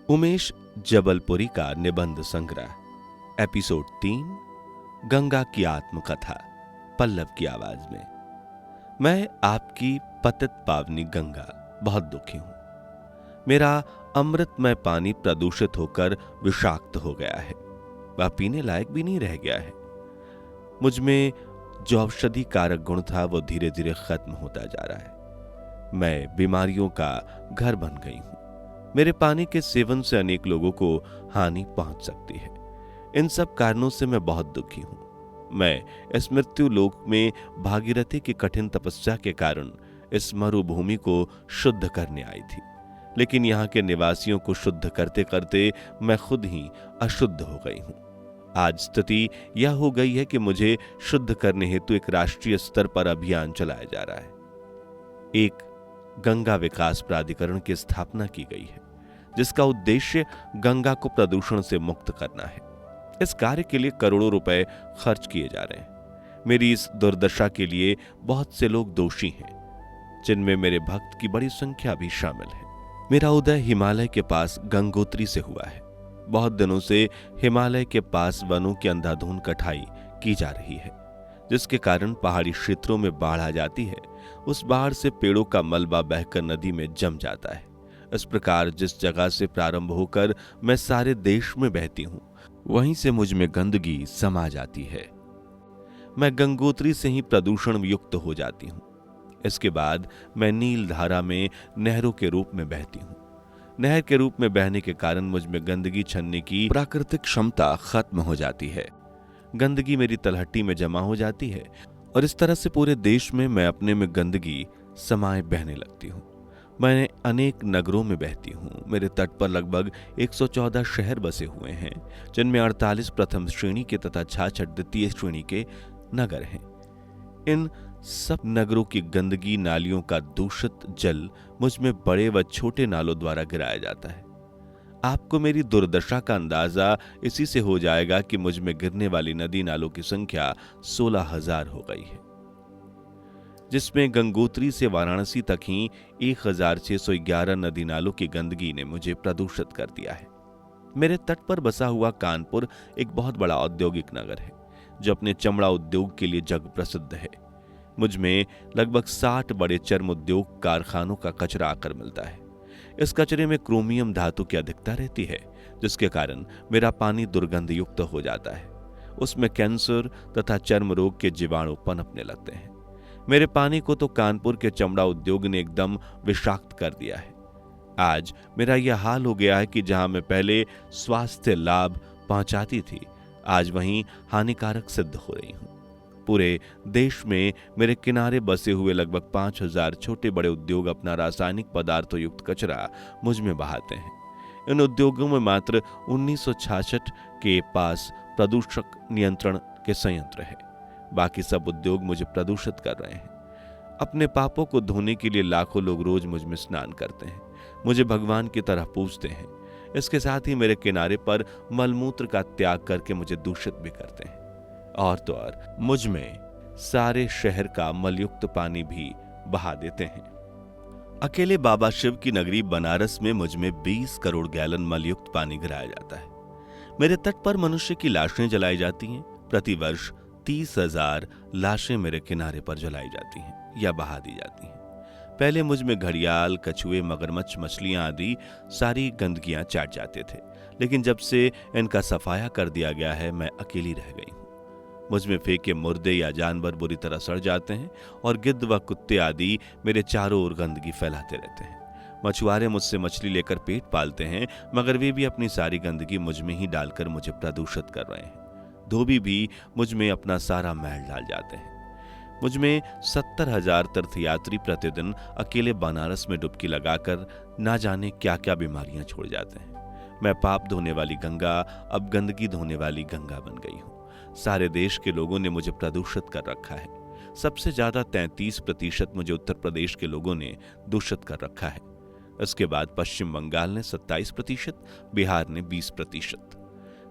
उमेश जबलपुरी का निबंध संग्रह एपिसोड 3 गंगा की आत्मकथा पल्लव की आवाज में। मैं आपकी पतित पावनी गंगा बहुत दुखी हूं। मेरा अमृतमय पानी प्रदूषित होकर विषाक्त हो गया है। वह पीने लायक भी नहीं रह गया है। मुझ में जो औषधि कारक गुण था वो धीरे धीरे खत्म होता जा रहा है। मैं बीमारियों का घर बन गई हूं। मेरे पानी के सेवन से अनेक लोगों को हानि पहुंच सकती है। इन सब कारणों से मैं बहुत दुखी हूं। मैं इस मृत्यु लोक में भागीरथी की कठिन तपस्या के कारण इस मरुभूमि को शुद्ध करने आई थी, लेकिन यहाँ के निवासियों को शुद्ध करते करते मैं खुद ही अशुद्ध हो गई हूं। आज स्थिति यह हो गई है कि मुझे शुद्ध करने हेतु एक राष्ट्रीय स्तर पर अभियान चलाया जा रहा है। एक गंगा विकास प्राधिकरण की स्थापना की गई है, जिसका उद्देश्य गंगा को प्रदूषण से मुक्त करना है। इस कार्य के लिए करोड़ों रुपए खर्च किए जा रहे हैं। मेरी इस दुर्दशा के लिए बहुत से लोग दोषी हैं, जिनमें मेरे भक्त की बड़ी संख्या भी शामिल है। मेरा उदय हिमालय के पास गंगोत्री से हुआ है। बहुत दिनों से हिमालय के पास वनों की अंधाधुंध कटाई की जा रही है, जिसके कारण पहाड़ी क्षेत्रों में बाढ़ आ जाती है। उस बाढ़ से पेड़ों का मलबा बहकर नदी में जम जाता है। इस प्रकार जिस जगह से प्रारंभ होकर मैं सारे देश में बहती हूं, वहीं से मुझ में गंदगी समा जाती है। मैं गंगोत्री से ही प्रदूषण युक्त हो जाती हूं। इसके बाद मैं नील धारा में नहरों के रूप में बहती हूं। नहर के रूप में बहने के कारण मुझ में गंदगी छनने की प्राकृतिक क्षमता खत्म हो जाती है। गंदगी मेरी तलहटी में जमा हो जाती है और इस तरह से पूरे देश में मैं अपने में गंदगी समाये बहने लगती हूँ। मैं अनेक नगरों में बहती हूँ। मेरे तट पर लगभग 114 शहर बसे हुए हैं, जिनमें 48 प्रथम श्रेणी के तथा 66 द्वितीय श्रेणी के नगर हैं। इन सब नगरों की गंदगी, नालियों का दूषित जल मुझ में बड़े व छोटे नालों द्वारा गिराया जाता है। आपको मेरी दुर्दशा का अंदाजा इसी से हो जाएगा कि मुझ में गिरने वाली नदी नालों की संख्या 16,000 हो गई है, जिसमें गंगोत्री से वाराणसी तक ही 1,611 नदी नालों की गंदगी ने मुझे प्रदूषित कर दिया है। मेरे तट पर बसा हुआ कानपुर एक बहुत बड़ा औद्योगिक नगर है, जो अपने चमड़ा उद्योग के लिए जग प्रसिद्ध है। मुझ में लगभग 60 बड़े चर्म उद्योग कारखानों का कचरा आकर मिलता है। इस कचरे में क्रोमियम धातु की अधिकता रहती है, जिसके कारण मेरा पानी दुर्गंध युक्त हो जाता है। उसमें कैंसर तथा चर्म रोग के जीवाणु पनपने लगते हैं। मेरे पानी को तो कानपुर के चमड़ा उद्योग ने एकदम विषाक्त कर दिया है। आज मेरा यह हाल हो गया है कि जहां मैं पहले स्वास्थ्य लाभ पहुंचाती थी, आज वहीं हानिकारक सिद्ध हो रही हूं। पूरे देश में मेरे किनारे बसे हुए लगभग 5,000 छोटे बड़े उद्योग अपना रासायनिक पदार्थों युक्त कचरा मुझ में बहाते हैं। इन उद्योगों में मात्र 1966 के पास प्रदूषक नियंत्रण के संयंत्र है। बाकी सब उद्योग मुझे प्रदूषित कर रहे हैं। अपने पापों को धोने के लिए लाखों लोग रोज मुझ में स्नान करते हैं, मुझे भगवान की तरह पूजते हैं। इसके साथ ही मेरे किनारे पर मलमूत्र का त्याग करके मुझे दूषित भी करते हैं। और तो और मुझ में सारे शहर का मलयुक्त पानी भी बहा देते हैं। अकेले बाबा शिव की नगरी बनारस में मुझ में 20 करोड़ गैलन मलयुक्त पानी गिराया जाता है। मेरे तट पर मनुष्य की लाशें जलाई जाती हैं। प्रतिवर्ष 30,000 लाशें मेरे किनारे पर जलाई जाती हैं या बहा दी जाती हैं। पहले मुझ में घड़ियाल, कछुए, मगरमच्छ, मछलियां आदि सारी गंदगियां चाट जाते थे, लेकिन जब से इनका सफाया कर दिया गया है, मैं अकेली रह गई हूं। मुझ में फेंके मुर्दे या जानवर बुरी तरह सड़ जाते हैं और गिद्ध व कुत्ते आदि मेरे चारों ओर गंदगी फैलाते रहते हैं। मछुआरे मुझसे मछली लेकर पेट पालते हैं, मगर वे भी अपनी सारी गंदगी मुझ में ही डालकर मुझे प्रदूषित कर रहे हैं। धोबी भी मुझ में अपना सारा मैल डाल जाते हैं। मुझ में 70,000 तीर्थयात्री प्रतिदिन अकेले बनारस में डुबकी लगाकर ना जाने क्या क्या बीमारियां छोड़ जाते हैं। मैं पाप धोने वाली गंगा अब गंदगी धोने वाली गंगा बन गई हूं। सारे देश के लोगों ने मुझे प्रदूषित कर रखा है। सबसे ज्यादा 33% मुझे उत्तर प्रदेश के लोगों ने दूषित कर रखा है। इसके बाद पश्चिम बंगाल ने 27%, बिहार ने 20%।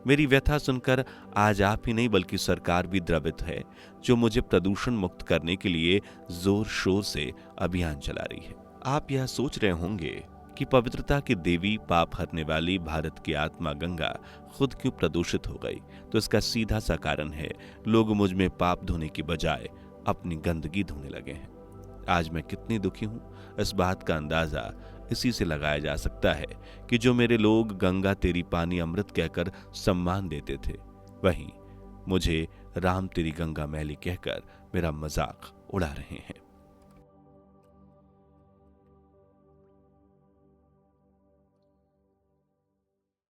मेरी व्यथा सुनकर आज आप ही नहीं बल्कि सरकार भी द्रवित है, जो मुझे प्रदूषण मुक्त करने के लिए जोर शोर से अभियान चला रही है। आप यह सोच रहे होंगे कि पवित्रता की देवी, पाप हरने वाली भारत की आत्मा गंगा खुद क्यों प्रदूषित हो गई, तो इसका सीधा सा कारण है लोग मुझ में पाप धोने की बजाय अपनी गंदगी धोने लगे हैं। आज मैं कितनी दुखी हूं, इस बात का अंदाजा इसी से लगाया जा सकता है कि जो मेरे लोग गंगा तेरी पानी अमृत कहकर सम्मान देते थे, वहीं मुझे राम तेरी गंगा मैली कहकर मेरा मजाक उड़ा रहे हैं।